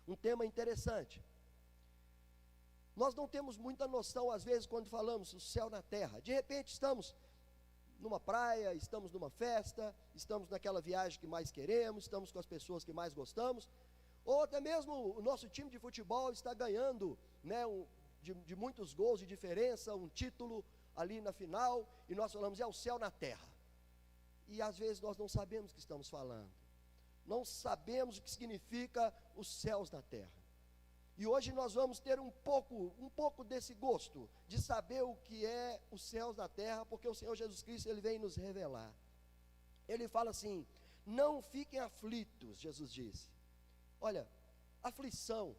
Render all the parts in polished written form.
um tema interessante. Nós não temos muita noção, às vezes, quando falamos o céu na terra. De repente, estamos numa praia, estamos numa festa, estamos naquela viagem que mais queremos, estamos com as pessoas que mais gostamos, ou até mesmo o nosso time de futebol está ganhando, né, de muitos gols de diferença, um título ali na final, e nós falamos, é o céu na terra. E às vezes nós não sabemos o que estamos falando, não sabemos o que significa os céus na terra. E hoje nós vamos ter um pouco desse gosto, de saber o que é os céus na terra, porque o Senhor Jesus Cristo, Ele vem nos revelar. Ele fala assim, não fiquem aflitos, Jesus disse. Olha, aflição,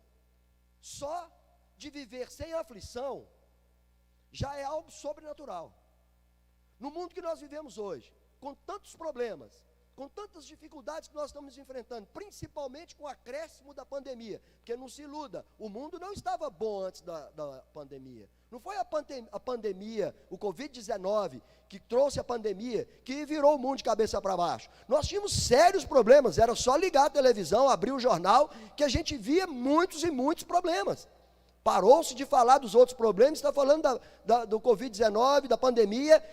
só de viver sem aflição, já é algo sobrenatural. No mundo que nós vivemos hoje, com tantos problemas, com tantas dificuldades que nós estamos enfrentando, principalmente com o acréscimo da pandemia, porque não se iluda, o mundo não estava bom antes da pandemia, não foi a pandemia, o Covid-19, que trouxe a pandemia, que virou o mundo de cabeça para baixo. Nós tínhamos sérios problemas, era só ligar a televisão, abrir o jornal, que a gente via muitos e muitos problemas. Parou-se de falar dos outros problemas, está falando do Covid-19, da pandemia,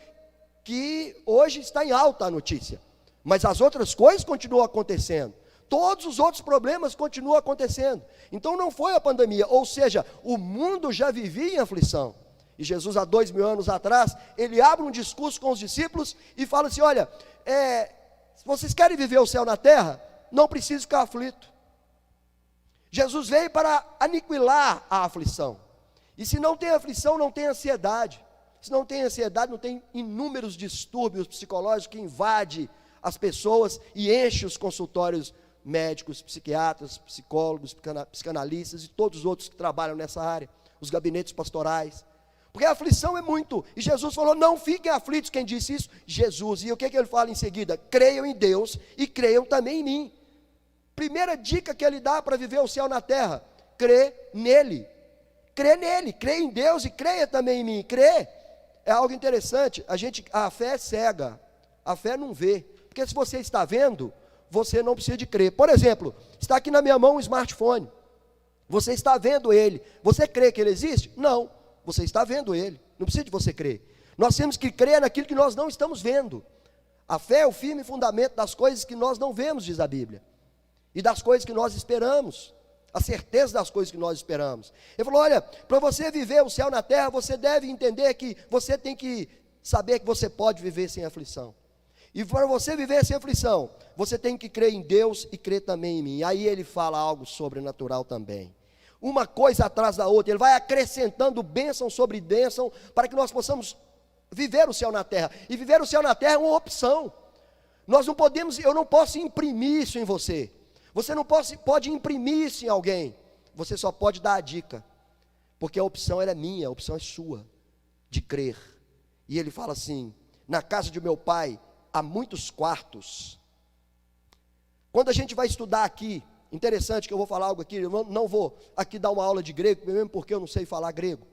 que hoje está em alta a notícia. Mas as outras coisas continuam acontecendo. Todos os outros problemas continuam acontecendo. Então não foi a pandemia, ou seja, o mundo já vivia em aflição. E Jesus, há 2000 anos atrás, ele abre um discurso com os discípulos e fala assim, olha, se vocês querem viver o céu na terra, não precisa ficar aflito. Jesus veio para aniquilar a aflição. E se não tem aflição, não tem ansiedade. Se não tem ansiedade, não tem inúmeros distúrbios psicológicos que invadem as pessoas e enchem os consultórios médicos, psiquiatras, psicólogos, psicanalistas e todos os outros que trabalham nessa área, os gabinetes pastorais. Porque a aflição é muito, e Jesus falou, não fiquem aflitos. Quem disse isso? Jesus. E o que ele fala em seguida? Creiam em Deus e creiam também em mim. Primeira dica que ele dá para viver o céu na terra, crê nele, crê em Deus e creia também em mim. Crê é algo interessante, a fé é cega, a fé não vê, porque se você está vendo, você não precisa de crer. Por exemplo, está aqui na minha mão um smartphone, você está vendo ele, você crê que ele existe? Não, você está vendo ele, não precisa de você crer. Nós temos que crer naquilo que nós não estamos vendo. A fé é o firme fundamento das coisas que nós não vemos, diz a Bíblia, e das coisas que nós esperamos, a certeza das coisas que nós esperamos. Ele falou, olha, para você viver o céu na terra, você deve entender que você tem que saber que você pode viver sem aflição. E para você viver sem aflição, você tem que crer em Deus e crer também em mim. Aí ele fala algo sobrenatural também. Uma coisa atrás da outra, ele vai acrescentando bênção sobre bênção, para que nós possamos viver o céu na terra. E viver o céu na terra é uma opção. Nós não podemos, eu não posso imprimir isso em você. Você não pode imprimir isso em alguém. Você só pode dar a dica. Porque a opção ela é minha, a opção é sua, de crer. E ele fala assim, na casa de meu pai há muitos quartos. Quando a gente vai estudar aqui, interessante que eu vou falar algo aqui, eu não vou aqui dar uma aula de grego, mesmo porque eu não sei falar grego.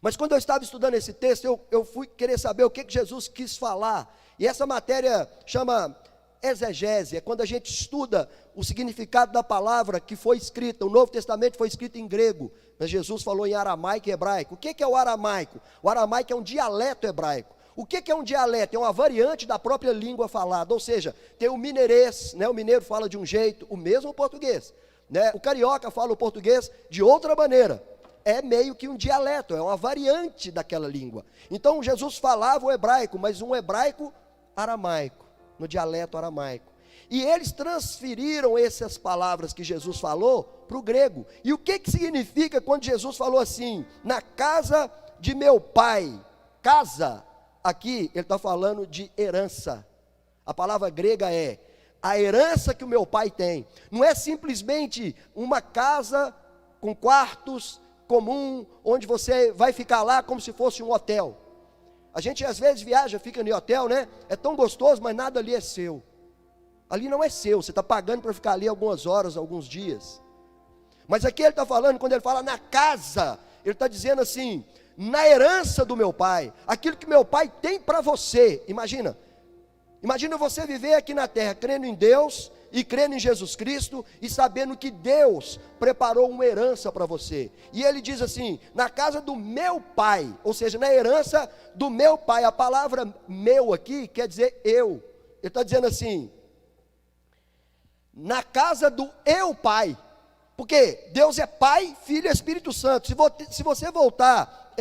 Mas quando eu estava estudando esse texto, eu fui querer saber o que Jesus quis falar. E essa matéria chama exegese, é quando a gente estuda o significado da palavra que foi escrita. O Novo Testamento foi escrito em grego, mas Jesus falou em aramaico e hebraico. O que é o aramaico? O aramaico é um dialeto hebraico. O que é um dialeto? É uma variante da própria língua falada, ou seja, tem o mineirês, né? O mineiro fala de um jeito, o mesmo português, né? O carioca fala o português de outra maneira, é meio que um dialeto, é uma variante daquela língua. Então Jesus falava o hebraico, mas um hebraico aramaico, no dialeto aramaico. E eles transferiram essas palavras que Jesus falou para o grego. E o que significa quando Jesus falou assim, na casa de meu pai? Casa, aqui ele está falando de herança. A palavra grega é a herança que o meu pai tem. Não é simplesmente uma casa com quartos comum, onde você vai ficar lá como se fosse um hotel. A gente às vezes viaja, fica em hotel, né? É tão gostoso, mas nada ali é seu. Ali não é seu, você está pagando para ficar ali algumas horas, alguns dias. Mas aqui ele está falando, quando ele fala na casa, ele está dizendo assim, na herança do meu pai, aquilo que meu pai tem para você. Imagina você viver aqui na terra, crendo em Deus e crendo em Jesus Cristo e sabendo que Deus preparou uma herança para você. E ele diz assim: na casa do meu pai, ou seja, na herança do meu pai. A palavra meu aqui quer dizer eu. Ele está dizendo assim: na casa do eu pai. Porque Deus é Pai, Filho e Espírito Santo. Se você voltar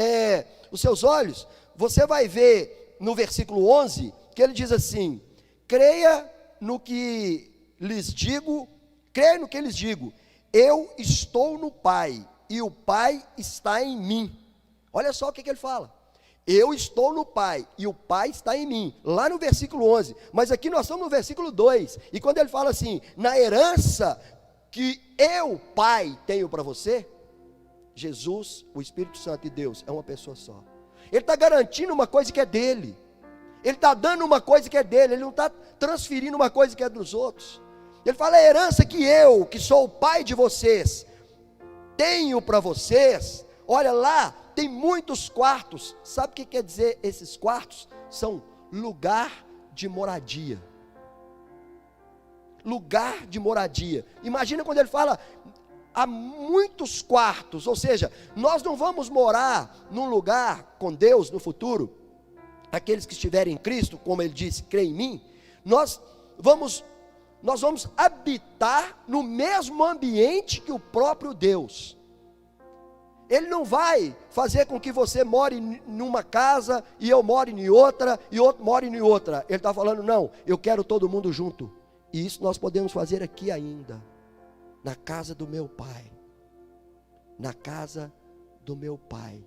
os seus olhos, você vai ver no versículo 11, que ele diz assim: creia no que lhes digo, eu estou no Pai, e o Pai está em mim. Olha só o que ele fala: eu estou no Pai, e o Pai está em mim, lá no versículo 11, mas aqui nós estamos no versículo 2, e quando ele fala assim, na herança que eu, Pai, tenho para você, Jesus, o Espírito Santo e Deus, é uma pessoa só. Ele está garantindo uma coisa que é dele, ele está dando uma coisa que é dele, ele não está transferindo uma coisa que é dos outros. Ele fala: a herança que eu, que sou o Pai de vocês, tenho para vocês. Olha lá, tem muitos quartos. Sabe o que quer dizer esses quartos? São lugar de moradia. Lugar de moradia. Imagina quando ele fala há muitos quartos, ou seja, nós não vamos morar num lugar com Deus no futuro. Aqueles que estiverem em Cristo, como ele disse, crê em mim, nós vamos habitar no mesmo ambiente que o próprio Deus. Ele não vai fazer com que você more numa casa e eu more em outra e outro more em outra. Ele está falando: não, eu quero todo mundo junto. E isso nós podemos fazer aqui ainda, na casa do meu Pai. Na casa do meu Pai.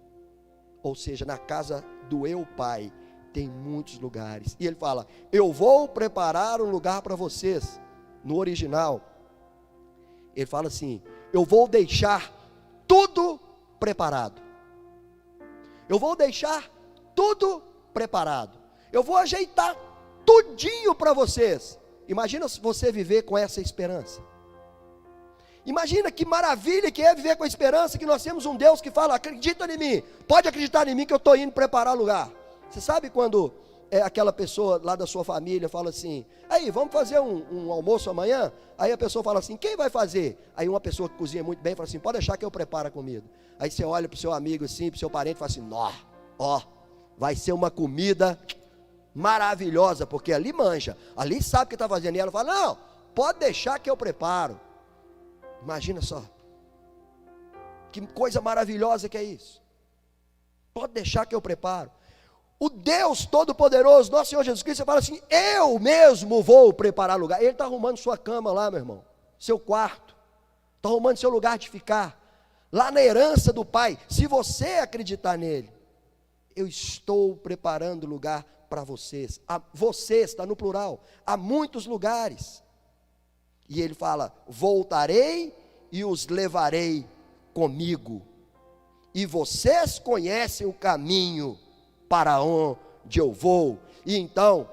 Ou seja, na casa do eu Pai, tem muitos lugares. E ele fala: eu vou preparar um lugar para vocês. No original, ele fala assim: eu vou deixar tudo preparado. Eu vou deixar tudo preparado. Eu vou ajeitar tudinho para vocês. Imagina se você viver com essa esperança. Imagina que maravilha que é viver com a esperança que nós temos um Deus que fala: acredita em mim, pode acreditar em mim que eu estou indo preparar lugar. Você sabe quando aquela pessoa lá da sua família fala assim: aí, vamos fazer um almoço amanhã? Aí a pessoa fala assim: quem vai fazer? Aí uma pessoa que cozinha muito bem fala assim: pode deixar que eu preparo a comida. Aí você olha para o seu amigo assim, para o seu parente e fala assim: ó, vai ser uma comida maravilhosa, porque ali manja, ali sabe o que está fazendo. E ela fala: não, pode deixar que eu preparo. Imagina só, que coisa maravilhosa que é isso. Pode deixar que eu preparo. O Deus Todo-Poderoso, nosso Senhor Jesus Cristo, fala assim: eu mesmo vou preparar lugar. Ele está arrumando sua cama lá, meu irmão, seu quarto, está arrumando seu lugar de ficar, lá na herança do Pai. Se você acreditar nele, eu estou preparando lugar para vocês. Vocês, está no plural, há muitos lugares. E ele fala: voltarei e os levarei comigo, e vocês conhecem o caminho para onde eu vou. E então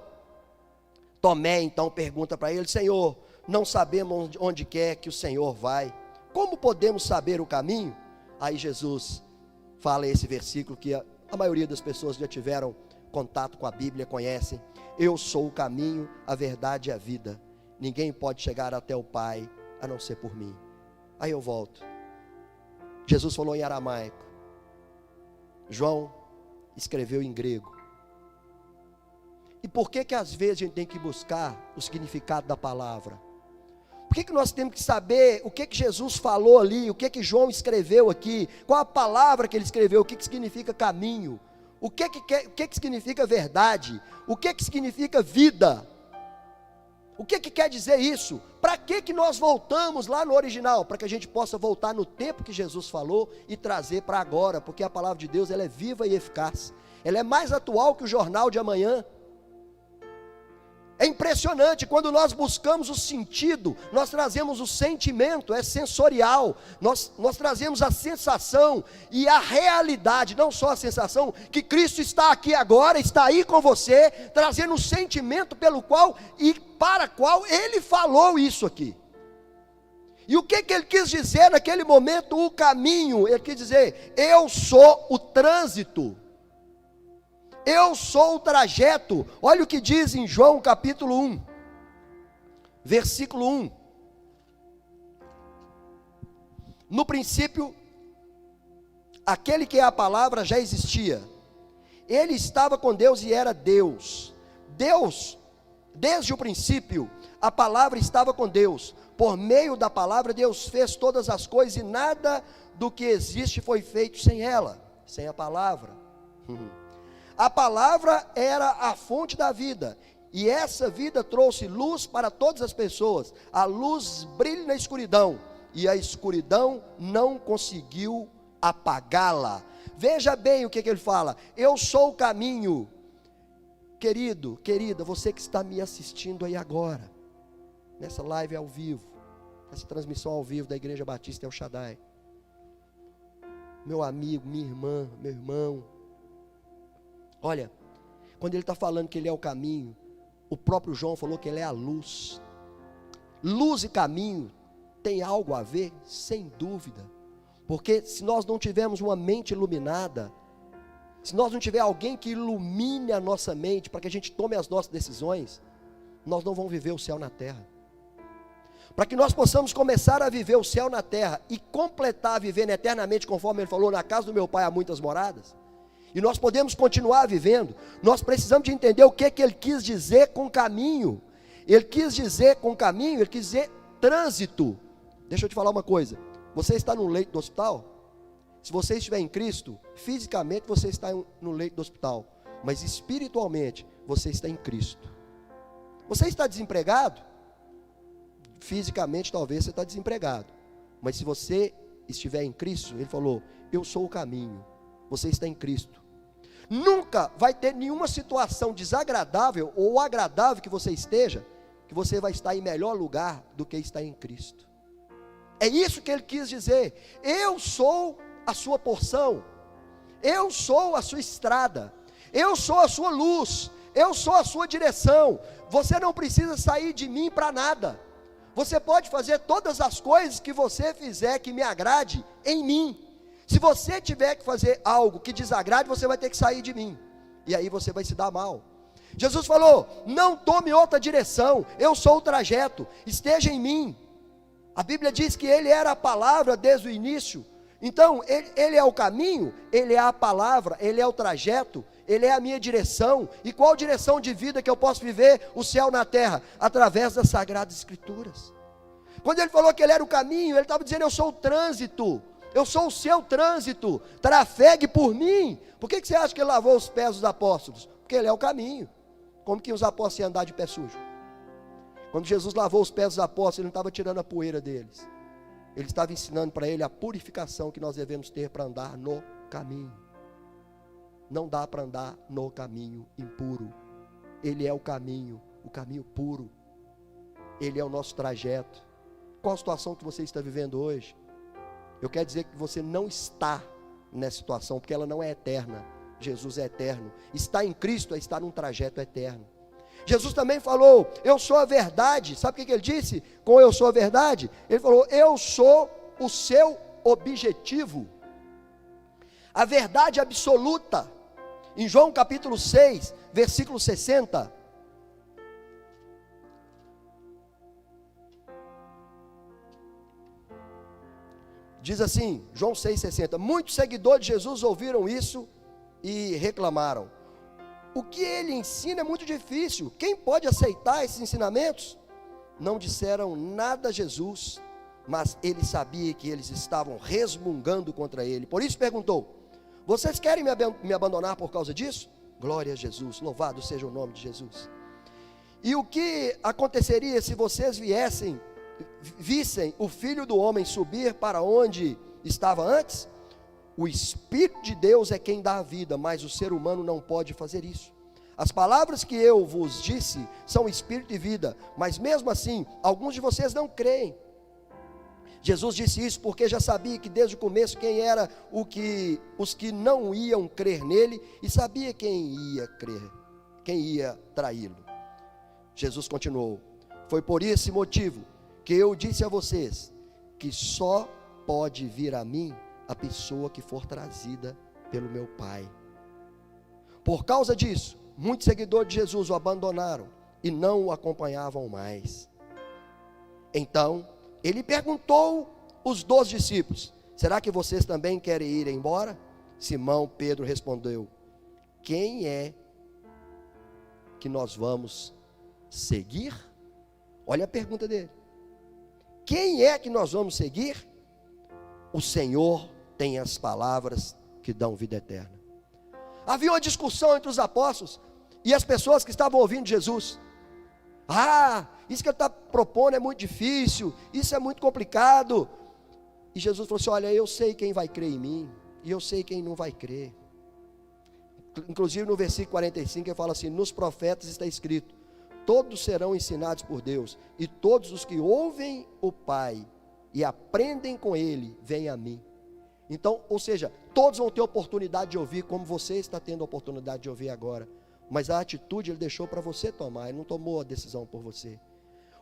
Tomé pergunta para ele: Senhor, não sabemos onde quer que o Senhor vai, como podemos saber o caminho? Aí Jesus fala esse versículo que a maioria das pessoas já tiveram contato com a Bíblia, conhecem: eu sou o caminho, a verdade e a vida, ninguém pode chegar até o Pai a não ser por mim. Aí eu volto. Jesus falou em aramaico, João escreveu em grego. E por que às vezes a gente tem que buscar o significado da palavra? Por que nós temos que saber o que Jesus falou ali, o que João escreveu aqui, qual a palavra que ele escreveu, o que significa caminho, o que significa verdade, o que significa vida? O que quer dizer isso? Para que nós voltamos lá no original? Para que a gente possa voltar no tempo que Jesus falou e trazer para agora, porque a palavra de Deus, ela é viva e eficaz, ela é mais atual que o jornal de amanhã. É impressionante, quando nós buscamos o sentido, nós trazemos o sentimento, é sensorial, nós trazemos a sensação e a realidade, não só a sensação, que Cristo está aqui agora, está aí com você, trazendo o sentimento pelo qual e para qual Ele falou isso aqui. E o que Ele quis dizer naquele momento, o caminho? Ele quis dizer: eu sou o trânsito, eu sou o trajeto. Olha o que diz em João capítulo 1, versículo 1. No princípio, aquele que é a palavra já existia. Ele estava com Deus e era Deus. Deus, desde o princípio, a palavra estava com Deus. Por meio da palavra, Deus fez todas as coisas e nada do que existe foi feito sem ela, sem a palavra. A palavra era a fonte da vida, e essa vida trouxe luz para todas as pessoas. A luz brilha na escuridão, e a escuridão não conseguiu apagá-la. Veja bem o que ele fala: eu sou o caminho. Querido, querida, você que está me assistindo aí agora, nessa live ao vivo, essa transmissão ao vivo da Igreja Batista El Shaddai, meu amigo, minha irmã, meu irmão, olha, quando ele está falando que ele é o caminho, o próprio João falou que ele é a luz. Luz e caminho tem algo a ver, sem dúvida, porque se nós não tivermos uma mente iluminada, se nós não tiver alguém que ilumine a nossa mente para que a gente tome as nossas decisões, nós não vamos viver o céu na terra. Para que nós possamos começar a viver o céu na terra e completar vivendo eternamente, conforme ele falou, na casa do meu pai há muitas moradas, e nós podemos continuar vivendo, nós precisamos de entender o que ele quis dizer com caminho. Ele quis dizer com caminho, ele quis dizer trânsito. Deixa eu te falar uma coisa: você está no leito do hospital? Se você estiver em Cristo, fisicamente você está no leito do hospital, mas espiritualmente você está em Cristo. Você está desempregado? Fisicamente talvez você está desempregado, mas se você estiver em Cristo, ele falou, eu sou o caminho, você está em Cristo. Nunca vai ter nenhuma situação desagradável ou agradável que você esteja, que você vai estar em melhor lugar do que está em Cristo. É isso que ele quis dizer: eu sou a sua porção, eu sou a sua estrada, eu sou a sua luz, eu sou a sua direção. Você não precisa sair de mim para nada. Você pode fazer todas as coisas que você fizer que me agrade em mim. Se você tiver que fazer algo que desagrade, você vai ter que sair de mim, e aí você vai se dar mal. Jesus falou, não tome outra direção, eu sou o trajeto, esteja em mim. A Bíblia diz que ele era a palavra desde o início. Então, ele é o caminho, ele é a palavra, ele é o trajeto, ele é a minha direção. E qual direção de vida que eu posso viver o céu na terra? Através das Sagradas Escrituras. Quando ele falou que ele era o caminho, ele estava dizendo, eu sou o trânsito, eu sou o seu trânsito, trafegue por mim. Por que você acha que ele lavou os pés dos apóstolos? Porque ele é o caminho. Como que os apóstolos iam andar de pé sujo? Quando Jesus lavou os pés dos apóstolos, ele não estava tirando a poeira deles. Ele estava ensinando para ele a purificação que nós devemos ter para andar no caminho. Não dá para andar no caminho impuro. Ele é o caminho puro. Ele é o nosso trajeto. Qual a situação que você está vivendo hoje? Eu quero dizer que você não está nessa situação, porque ela não é eterna. Jesus é eterno. Estar em Cristo é estar num trajeto eterno. Jesus também falou, eu sou a verdade. Sabe o que ele disse com eu sou a verdade? Ele falou, eu sou o seu objetivo. A verdade absoluta. Em João capítulo 6, versículo 60. Diz assim, João 6,60. Muitos seguidores de Jesus ouviram isso e reclamaram. O que ele ensina é muito difícil. Quem pode aceitar esses ensinamentos? Não disseram nada a Jesus, mas ele sabia que eles estavam resmungando contra ele. Por isso perguntou, vocês querem me abandonar por causa disso? Glória a Jesus, louvado seja o nome de Jesus. E o que aconteceria se vocês vissem o Filho do Homem subir para onde estava antes? O Espírito de Deus é quem dá a vida, mas o ser humano não pode fazer isso. As palavras que eu vos disse são espírito e vida, mas mesmo assim, alguns de vocês não creem. Jesus disse isso porque já sabia que desde o começo quem era os que não iam crer nele, e sabia quem ia crer, quem ia traí-lo. Jesus continuou, foi por esse motivo que eu disse a vocês, que só pode vir a mim a pessoa que for trazida pelo meu Pai. Por causa disso, muitos seguidores de Jesus o abandonaram e não o acompanhavam mais. Então, ele perguntou os 12 discípulos: será que vocês também querem ir embora? Simão Pedro respondeu: quem é que nós vamos seguir? Olha a pergunta dele. Quem é que nós vamos seguir? O Senhor tem as palavras que dão vida eterna. Havia uma discussão entre os apóstolos e as pessoas que estavam ouvindo Jesus. Isso que ele está propondo é muito difícil, isso é muito complicado. E Jesus falou assim: olha, eu sei quem vai crer em mim, e eu sei quem não vai crer. Inclusive no versículo 45 ele fala assim: nos profetas está escrito, todos serão ensinados por Deus, e todos os que ouvem o Pai e aprendem com Ele, vêm a mim. Então, ou seja, todos vão ter oportunidade de ouvir, como você está tendo a oportunidade de ouvir agora. Mas a atitude Ele deixou para você tomar, Ele não tomou a decisão por você.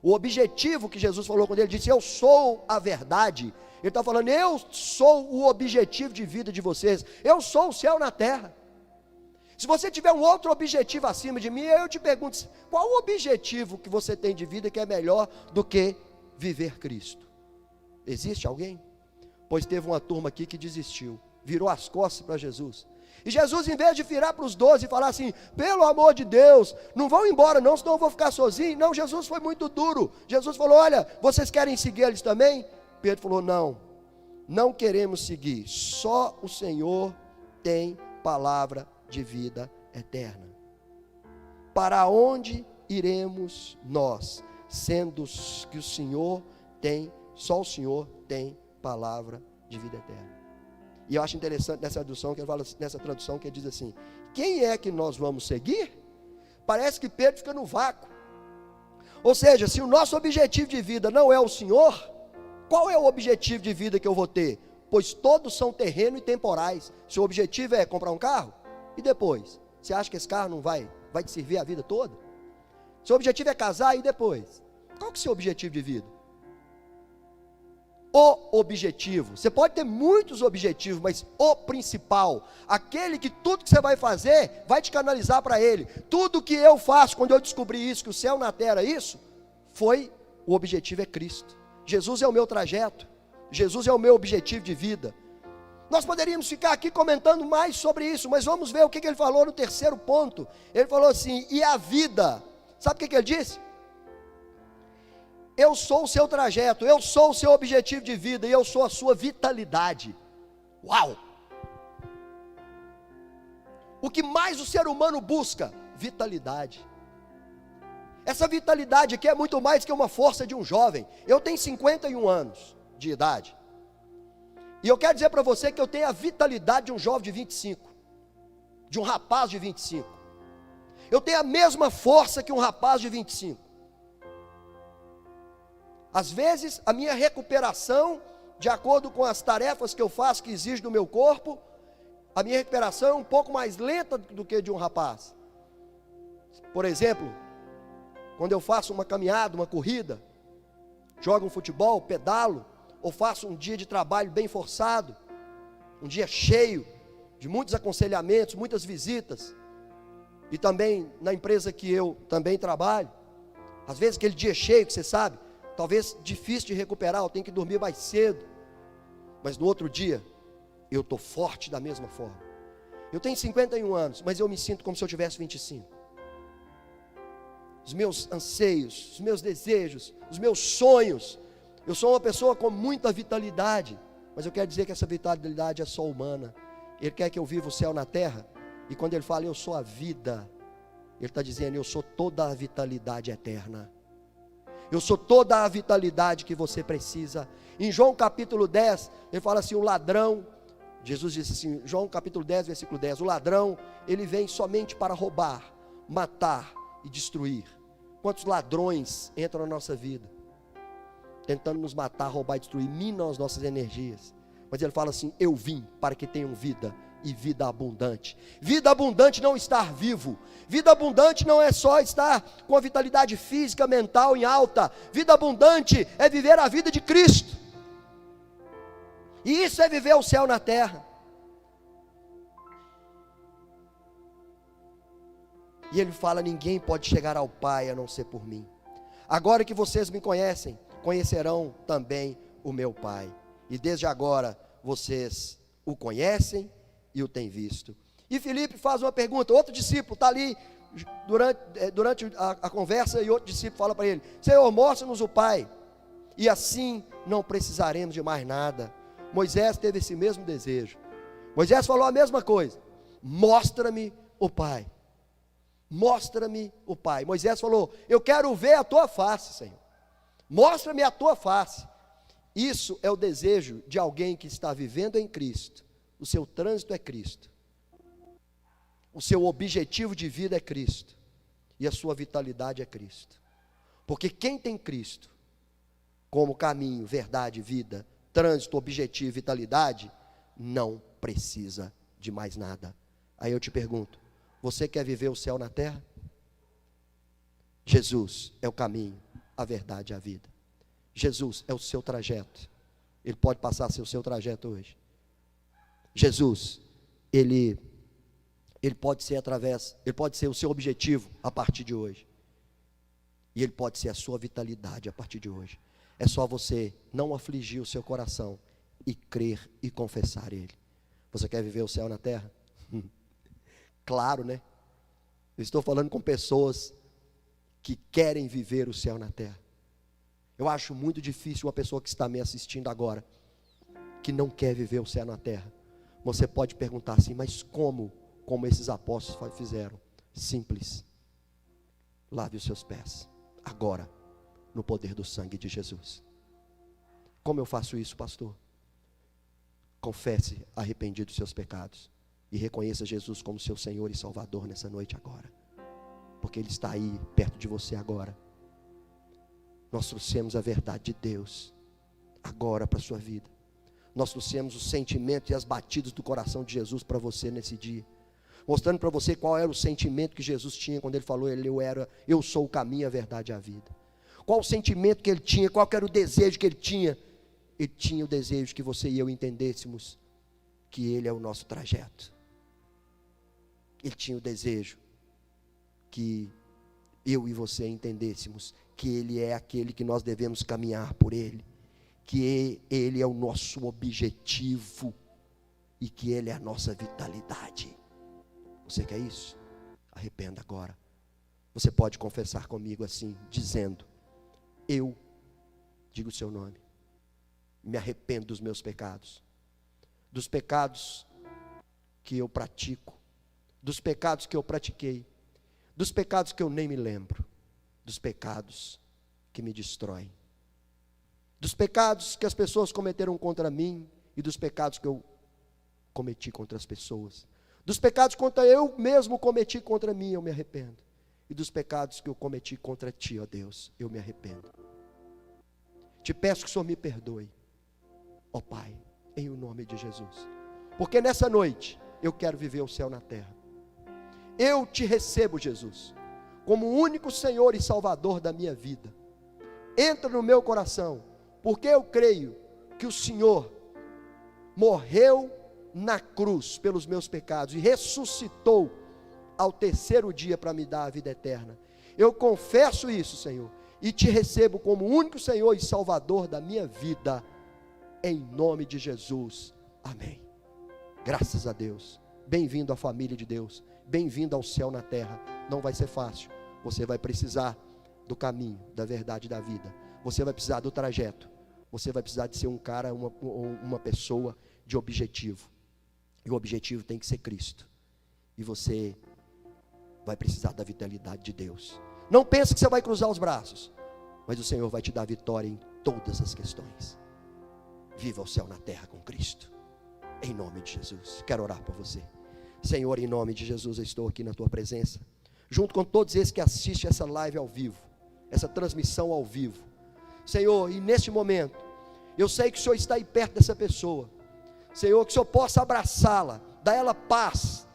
O objetivo que Jesus falou quando Ele disse: eu sou a verdade, Ele está falando: eu sou o objetivo de vida de vocês, eu sou o céu na terra. Se você tiver um outro objetivo acima de mim, eu te pergunto: qual o objetivo que você tem de vida que é melhor do que viver Cristo? Existe alguém? Pois teve uma turma aqui que desistiu, virou as costas para Jesus. E Jesus, em vez de virar para os 12 e falar assim: pelo amor de Deus, não vão embora não, senão eu vou ficar sozinho. Não, Jesus foi muito duro. Jesus falou: olha, vocês querem seguir eles também? Pedro falou: não queremos seguir, só o Senhor tem palavra de vida eterna. Para onde iremos nós, sendo que o Senhor tem, só o Senhor tem palavra de vida eterna? E eu acho interessante nessa tradução que ele diz assim: quem é que nós vamos seguir? Parece que Pedro fica no vácuo. Ou seja, se o nosso objetivo de vida não é o Senhor, qual é o objetivo de vida que eu vou ter? Pois todos são terreno e temporais. Se o objetivo é comprar um carro, e depois? Você acha que esse carro não vai te servir a vida toda? Seu objetivo é casar, e depois? Qual que é o seu objetivo de vida? O objetivo, você pode ter muitos objetivos, mas o principal, aquele que tudo que você vai fazer, vai te canalizar para ele. Tudo que eu faço, quando eu descobri isso, que o céu na terra é isso, o objetivo é Cristo. Jesus é o meu trajeto, Jesus é o meu objetivo de vida. Nós poderíamos ficar aqui comentando mais sobre isso, mas vamos ver o que ele falou no terceiro ponto. Ele falou assim: e a vida, sabe o que ele disse? Eu sou o seu trajeto, eu sou o seu objetivo de vida, e eu sou a sua vitalidade. Uau! O que mais o ser humano busca? Vitalidade. Essa vitalidade aqui é muito mais que uma força de um jovem. Eu tenho 51 anos de idade, e eu quero dizer para você que eu tenho a vitalidade de um jovem de 25, de um rapaz de 25. Eu tenho a mesma força que um rapaz de 25. Às vezes, a minha recuperação, de acordo com as tarefas que eu faço, que exigem do meu corpo, a minha recuperação é um pouco mais lenta do que de um rapaz. Por exemplo, quando eu faço uma caminhada, uma corrida, jogo um futebol, pedalo, ou faço um dia de trabalho bem forçado, um dia cheio de muitos aconselhamentos, muitas visitas, e também na empresa que eu também trabalho, às vezes aquele dia cheio que você sabe, talvez difícil de recuperar, eu tenho que dormir mais cedo, mas no outro dia, eu estou forte da mesma forma. Eu tenho 51 anos, mas eu me sinto como se eu tivesse 25. Os meus anseios, os meus desejos, os meus sonhos, eu sou uma pessoa com muita vitalidade, mas eu quero dizer que essa vitalidade é só humana. Ele quer que eu viva o céu na terra, e quando ele fala eu sou a vida, ele está dizendo eu sou toda a vitalidade eterna. Eu sou toda a vitalidade que você precisa. Em João capítulo 10, ele fala assim: o ladrão, Jesus disse assim, João capítulo 10, versículo 10, o ladrão, ele vem somente para roubar, matar e destruir. Quantos ladrões entram na nossa vida, tentando nos matar, roubar e destruir, minam as nossas energias. Mas ele fala assim: eu vim para que tenham vida, e vida abundante. Vida abundante não estar vivo. Vida abundante não é só estar com a vitalidade física, mental em alta. Vida abundante é viver a vida de Cristo. E isso é viver o céu na terra. E ele fala: ninguém pode chegar ao Pai a não ser por mim. Agora que vocês me conhecem, conhecerão também o meu Pai. E desde agora vocês o conhecem e o têm visto. E Filipe faz uma pergunta, outro discípulo está ali durante a conversa, e outro discípulo fala para ele: Senhor, mostra-nos o Pai, e assim não precisaremos de mais nada. Moisés teve esse mesmo desejo. Moisés falou a mesma coisa: mostra-me o Pai. Mostra-me o Pai. Moisés falou: eu quero ver a tua face, Senhor. Mostra-me a tua face. Isso é o desejo de alguém que está vivendo em Cristo. O seu trânsito é Cristo. O seu objetivo de vida é Cristo. E a sua vitalidade é Cristo. Porque quem tem Cristo como caminho, verdade, vida, trânsito, objetivo, vitalidade, não precisa de mais nada. Aí eu te pergunto: você quer viver o céu na terra? Jesus é o caminho, a verdade e a vida. Jesus é o seu trajeto. Ele pode passar a ser o seu trajeto hoje. Jesus, ele pode ser ele pode ser o seu objetivo a partir de hoje. E ele pode ser a sua vitalidade a partir de hoje. É só você não afligir o seu coração e crer e confessar ele. Você quer viver o céu na terra? Claro, né? Eu estou falando com pessoas que querem viver o céu na terra. Eu acho muito difícil uma pessoa que está me assistindo agora, que não quer viver o céu na terra. Você pode perguntar assim: mas como esses apóstolos fizeram? Simples. Lave os seus pés, agora, no poder do sangue de Jesus. Como eu faço isso, pastor? Confesse arrependido dos seus pecados e reconheça Jesus como seu Senhor e Salvador nessa noite agora, porque Ele está aí perto de você agora. Nós trouxemos a verdade de Deus agora para a sua vida. Nós trouxemos o sentimento e as batidas do coração de Jesus para você nesse dia, mostrando para você qual era o sentimento que Jesus tinha quando Ele falou: eu sou o caminho, a verdade e a vida. Qual o sentimento que Ele tinha, qual que era o desejo que Ele tinha? Ele tinha o desejo que você e eu entendêssemos que Ele é o nosso trajeto. Ele tinha o desejo que eu e você entendêssemos que Ele é aquele que nós devemos caminhar por Ele, que Ele é o nosso objetivo e que Ele é a nossa vitalidade. Você quer isso? Arrependa agora. Você pode confessar comigo assim, dizendo: eu, diga o seu nome, me arrependo dos meus pecados que eu pratico, dos pecados que eu pratiquei, dos pecados que eu nem me lembro, dos pecados que me destroem, dos pecados que as pessoas cometeram contra mim e dos pecados que eu cometi contra as pessoas, dos pecados contra eu mesmo cometi contra mim, eu me arrependo, e dos pecados que eu cometi contra ti, ó Deus, eu me arrependo. Te peço que o Senhor me perdoe, ó Pai, em o nome de Jesus, porque nessa noite eu quero viver o céu na terra. Eu te recebo, Jesus, como o único Senhor e Salvador da minha vida. Entra no meu coração, porque eu creio que o Senhor morreu na cruz pelos meus pecados e ressuscitou ao terceiro dia para me dar a vida eterna. Eu confesso isso, Senhor, e te recebo como o único Senhor e Salvador da minha vida, em nome de Jesus, amém. Graças a Deus. Bem-vindo à família de Deus, bem-vindo ao céu na terra. Não vai ser fácil, você vai precisar do caminho, da verdade e da vida, você vai precisar do trajeto, você vai precisar de ser um cara, uma pessoa de objetivo, e o objetivo tem que ser Cristo, e você vai precisar da vitalidade de Deus. Não pense que você vai cruzar os braços, mas o Senhor vai te dar vitória em todas as questões. Viva o céu na terra com Cristo, em nome de Jesus. Quero orar por você. Senhor, em nome de Jesus, eu estou aqui na tua presença, junto com todos esses que assistem essa live ao vivo, essa transmissão ao vivo, Senhor, e neste momento, eu sei que o Senhor está aí perto dessa pessoa, Senhor, que o Senhor possa abraçá-la, dar ela paz,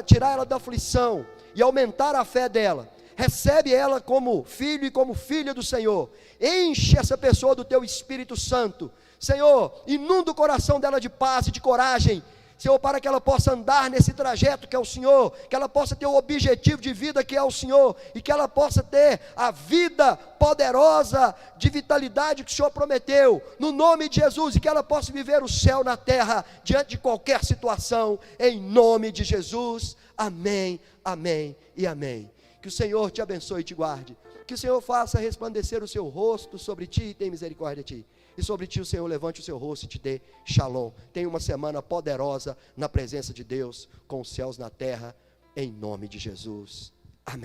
tirar ela da aflição, e aumentar a fé dela. Recebe ela como filho e como filha do Senhor, enche essa pessoa do teu Espírito Santo, Senhor, inunda o coração dela de paz e de coragem. Senhor, para que ela possa andar nesse trajeto que é o Senhor, que ela possa ter o objetivo de vida que é o Senhor, e que ela possa ter a vida poderosa de vitalidade que o Senhor prometeu, no nome de Jesus, e que ela possa viver o céu na terra, diante de qualquer situação, em nome de Jesus, amém, amém e amém. Que o Senhor te abençoe e te guarde, que o Senhor faça resplandecer o seu rosto sobre ti e tenha misericórdia de ti. E sobre ti o Senhor levante o seu rosto e te dê shalom. Tenha uma semana poderosa na presença de Deus, com os céus na terra, em nome de Jesus. Amém.